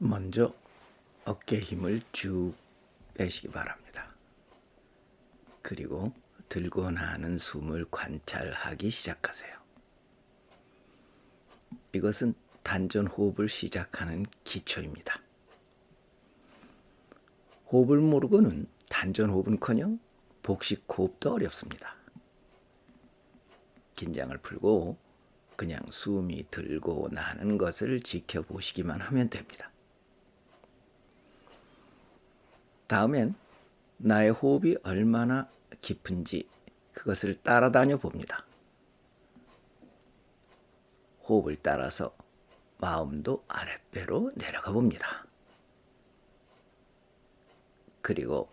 먼저 어깨 힘을 쭉 빼시기 바랍니다. 그리고 들고 나는 숨을 관찰하기 시작하세요. 이것은 단전 호흡을 시작하는 기초입니다. 호흡을 모르고는 단전 호흡은커녕 복식 호흡도 어렵습니다. 긴장을 풀고 그냥 숨이 들고 나는 것을 지켜보시기만 하면 됩니다. 다음엔 나의 호흡이 얼마나 깊은지 그것을 따라다녀 봅니다. 호흡을 따라서 마음도 아랫배로 내려가 봅니다. 그리고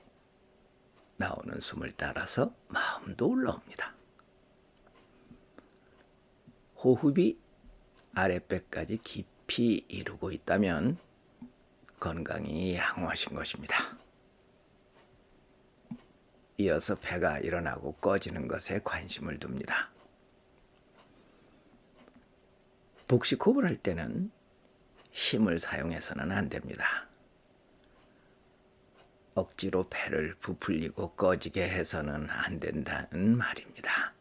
나오는 숨을 따라서 마음도 올라옵니다. 호흡이 아랫배까지 깊이 이루고 있다면 건강이 양호하신 것입니다. 이어서 배가 일어나고 꺼지는 것에 관심을 둡니다. 복식 호흡을 할 때는 힘을 사용해서는 안 됩니다. 억지로 배를 부풀리고 꺼지게 해서는 안 된다는 말입니다.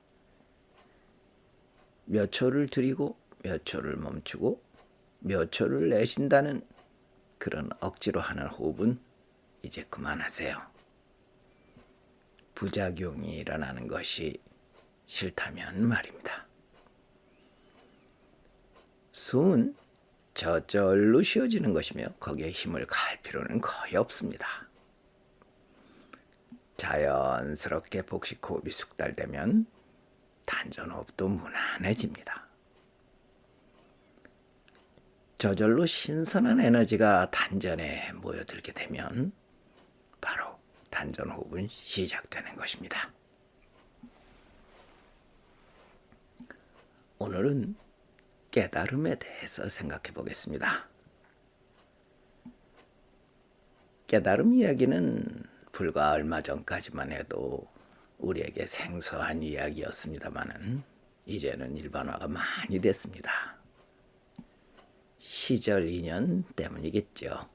몇 초를 들이고 몇 초를 멈추고 몇 초를 내쉰다는 그런 억지로 하는 호흡은 이제 그만하세요. 부작용이 일어나는 것이 싫다면 말입니다. 숨은 저절로 쉬어지는 것이며 거기에 힘을 가할 필요는 거의 없습니다. 자연스럽게 복식 호흡이 숙달되면 단전 호흡도 무난해집니다. 저절로 신선한 에너지가 단전에 모여들게 되면 바로 단전 호흡은 시작되는 것입니다. 오늘은 깨달음에 대해서 생각해 보겠습니다. 깨달음 이야기는 불과 얼마 전까지만 해도 우리에게 생소한 이야기였습니다마는 이제는 일반화가 많이 됐습니다. 시절 인연 때문이겠죠.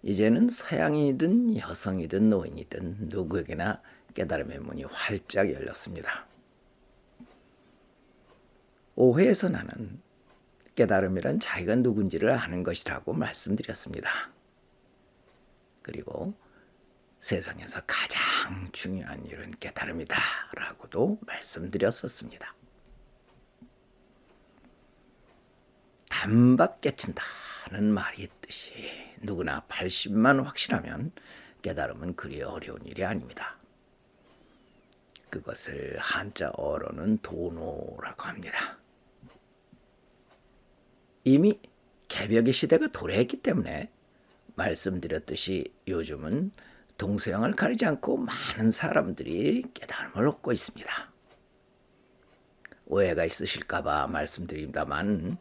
이제는 서양인이든 여성이든 노인이든 누구에게나 깨달음의 문이 활짝 열렸습니다. 오해에서 나는 깨달음이란 자기가 누군지를 아는 것이라고 말씀드렸습니다. 그리고 세상에서 가장 중요한 일은 깨달음이다 라고도 말씀드렸었습니다. 단박 깨친다는 말이 있듯이 누구나 80만 확신하면 깨달음은 그리 어려운 일이 아닙니다. 그것을 한자어로는 도노라고 합니다. 이미 개벽의 시대가 도래했기 때문에 말씀드렸듯이 요즘은 동서양을 가리지 않고 많은 사람들이 깨달음을 얻고 있습니다. 오해가 있으실까봐 말씀드립니다만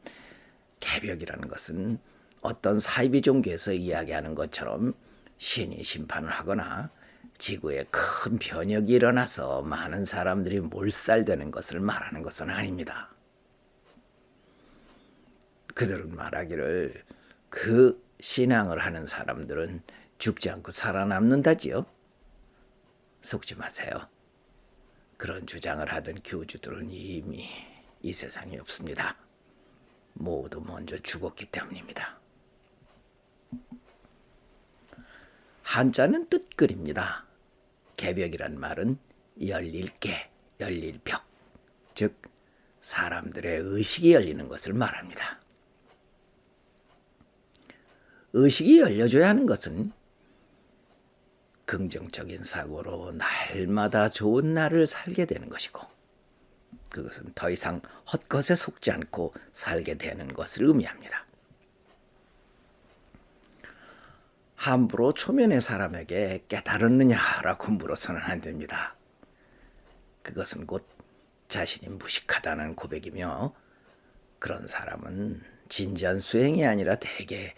개벽이라는 것은 어떤 사이비 종교에서 이야기하는 것처럼 신이 심판을 하거나 지구에 큰 변혁이 일어나서 많은 사람들이 몰살되는 것을 말하는 것은 아닙니다. 그들은 말하기를 그 신앙을 하는 사람들은 죽지 않고 살아남는다지요. 속지 마세요. 그런 주장을 하던 교주들은 이미 이 세상에 없습니다. 모두 먼저 죽었기 때문입니다. 한자는 뜻글입니다. 개벽이란 말은 열릴 개, 열릴 벽, 즉 사람들의 의식이 열리는 것을 말합니다. 의식이 열려줘야 하는 것은 긍정적인 사고로 날마다 좋은 날을 살게 되는 것이고 그것은 더 이상 헛것에 속지 않고 살게 되는 것을 의미합니다. 함부로 초면의 사람에게 깨달았느냐라고 물어서는 안 됩니다. 그것은 곧 자신이 무식하다는 고백이며 그런 사람은 진지한 수행이 아니라 대개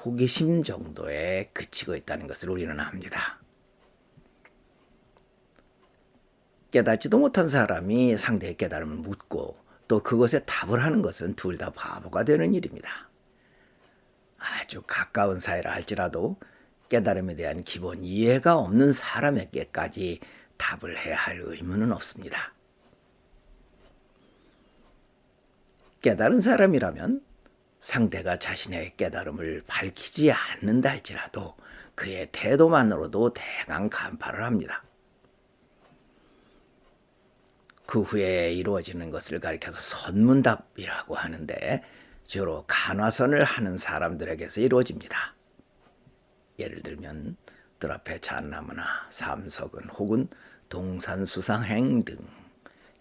호기심 정도에 그치고 있다는 것을 우리는 압니다. 깨닫지도 못한 사람이 상대의 깨달음을 묻고 또 그것에 답을 하는 것은 둘 다 바보가 되는 일입니다. 아주 가까운 사이라 할지라도 깨달음에 대한 기본 이해가 없는 사람에게까지 답을 해야 할 의무는 없습니다. 깨달은 사람이라면 상대가 자신의 깨달음을 밝히지 않는다 할지라도 그의 태도만으로도 대강 간파를 합니다. 그 후에 이루어지는 것을 가리켜서 선문답이라고 하는데 주로 간화선을 하는 사람들에게서 이루어집니다. 예를 들면 뜰 앞에 잣나무나 삼석은 혹은 동산수상행 등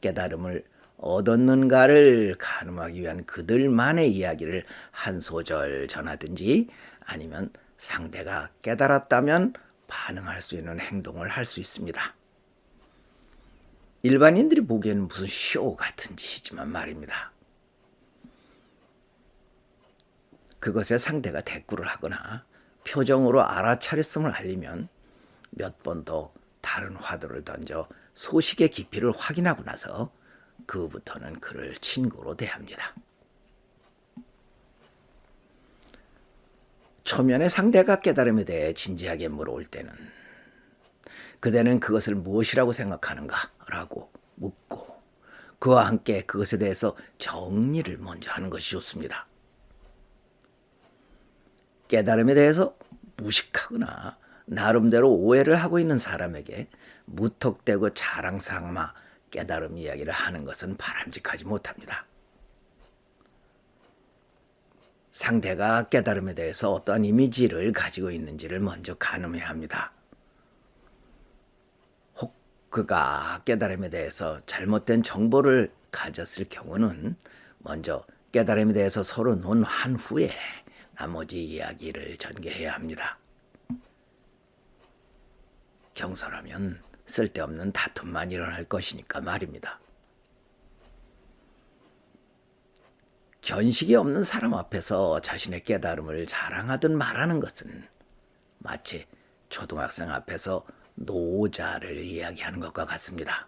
깨달음을 얻었는가를 가늠하기 위한 그들만의 이야기를 한 소절 전하든지 아니면 상대가 깨달았다면 반응할 수 있는 행동을 할 수 있습니다. 일반인들이 보기에는 무슨 쇼 같은 짓이지만 말입니다. 그것에 상대가 대꾸를 하거나 표정으로 알아차렸음을 알리면 몇 번 더 다른 화두를 던져 소식의 깊이를 확인하고 나서 그부터는 그를 친구로 대합니다. 초면에 상대가 깨달음에 대해 진지하게 물어올 때는 그대는 그것을 무엇이라고 생각하는가? 라고 묻고 그와 함께 그것에 대해서 정리를 먼저 하는 것이 좋습니다. 깨달음에 대해서 무식하거나 나름대로 오해를 하고 있는 사람에게 무턱대고 자랑삼아 깨달음 이야기를 하는 것은 바람직하지 못합니다. 상대가 깨달음에 대해서 어떠한 이미지를 가지고 있는지를 먼저 가늠해야 합니다. 혹 그가 깨달음에 대해서 잘못된 정보를 가졌을 경우는 먼저 깨달음에 대해서 서로 논한 후에 나머지 이야기를 전개해야 합니다. 경솔하면 쓸데없는 다툼만 일어날 것이니까 말입니다. 견식이 없는 사람 앞에서 자신의 깨달음을 자랑하듯 말하는 것은 마치 초등학생 앞에서 노자를 이야기하는 것과 같습니다.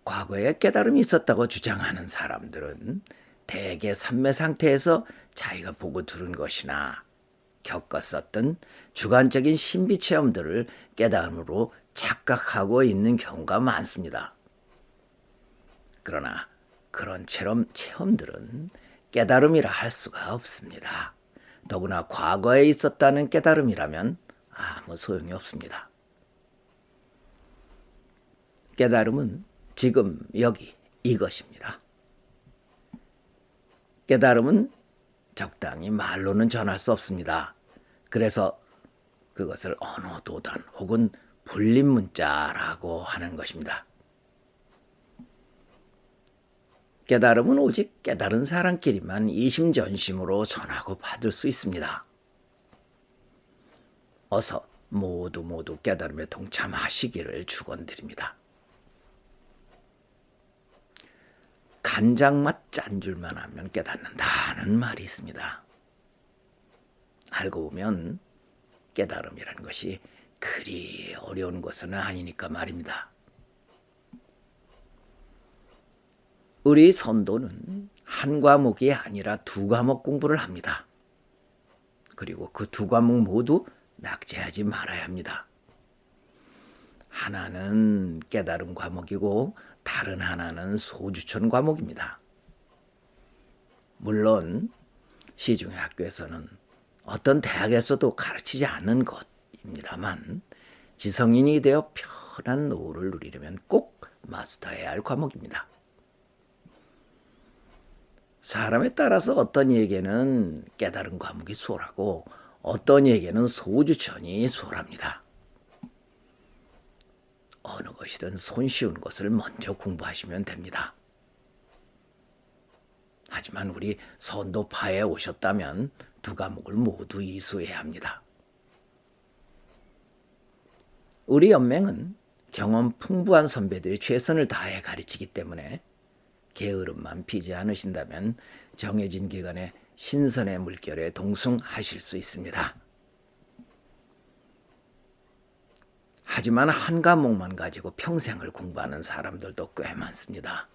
과거에 깨달음이 있었다고 주장하는 사람들은 대개 삼매 상태에서 자기가 보고 들은 것이나 겪었었던 주관적인 신비 체험들을 깨달음으로 착각하고 있는 경우가 많습니다. 그러나 그런 체험들은 깨달음이라 할 수가 없습니다. 더구나 과거에 있었다는 깨달음이라면 아무 소용이 없습니다. 깨달음은 지금 여기 이것입니다. 깨달음은 적당히 말로는 전할 수 없습니다. 그래서 그것을 언어도단 혹은 불림문자라고 하는 것입니다. 깨달음은 오직 깨달은 사람끼리만 이심전심으로 전하고 받을 수 있습니다. 어서 모두 깨달음에 동참하시기를 축원드립니다. 간장맛 짠 줄만 하면 깨닫는다는 말이 있습니다. 알고 보면 깨달음이라는 것이 그리 어려운 것은 아니니까 말입니다. 우리 선도는 한 과목이 아니라 두 과목 공부를 합니다. 그리고 그 두 과목 모두 낙제하지 말아야 합니다. 하나는 깨달음 과목이고 다른 하나는 소주천 과목입니다. 물론 시중의 학교에서는 어떤 대학에서도 가르치지 않는 것입니다만 지성인이 되어 편한 노후를 누리려면 꼭 마스터해야 할 과목입니다. 사람에 따라서 어떤 이에게는 깨달은 과목이 수월하고 어떤 이에게는 소주천이 수월합니다. 어느 것이든 손쉬운 것을 먼저 공부하시면 됩니다. 하지만 우리 선도파에 오셨다면 두 과목을 모두 이수해야 합니다. 우리 연맹은 경험 풍부한 선배들이 최선을 다해 가르치기 때문에 게으름만 피지 않으신다면 정해진 기간에 신선의 물결에 동승하실 수 있습니다. 하지만 한 과목만 가지고 평생을 공부하는 사람들도 꽤 많습니다.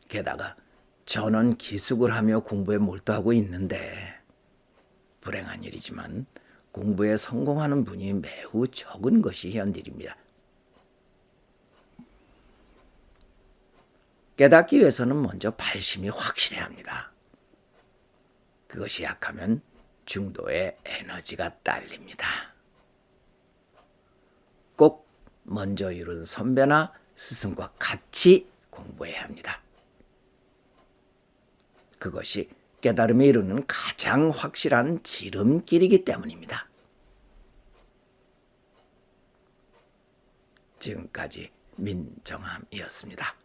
게다가 저는 기숙을 하며 공부에 몰두하고 있는데 불행한 일이지만 공부에 성공하는 분이 매우 적은 것이 현실입니다. 깨닫기 위해서는 먼저 발심이 확실해야 합니다. 그것이 약하면 중도에 에너지가 딸립니다. 꼭 먼저 이룬 선배나 스승과 같이 공부해야 합니다. 그것이 깨달음에 이르는 가장 확실한 지름길이기 때문입니다. 지금까지 민정함이었습니다.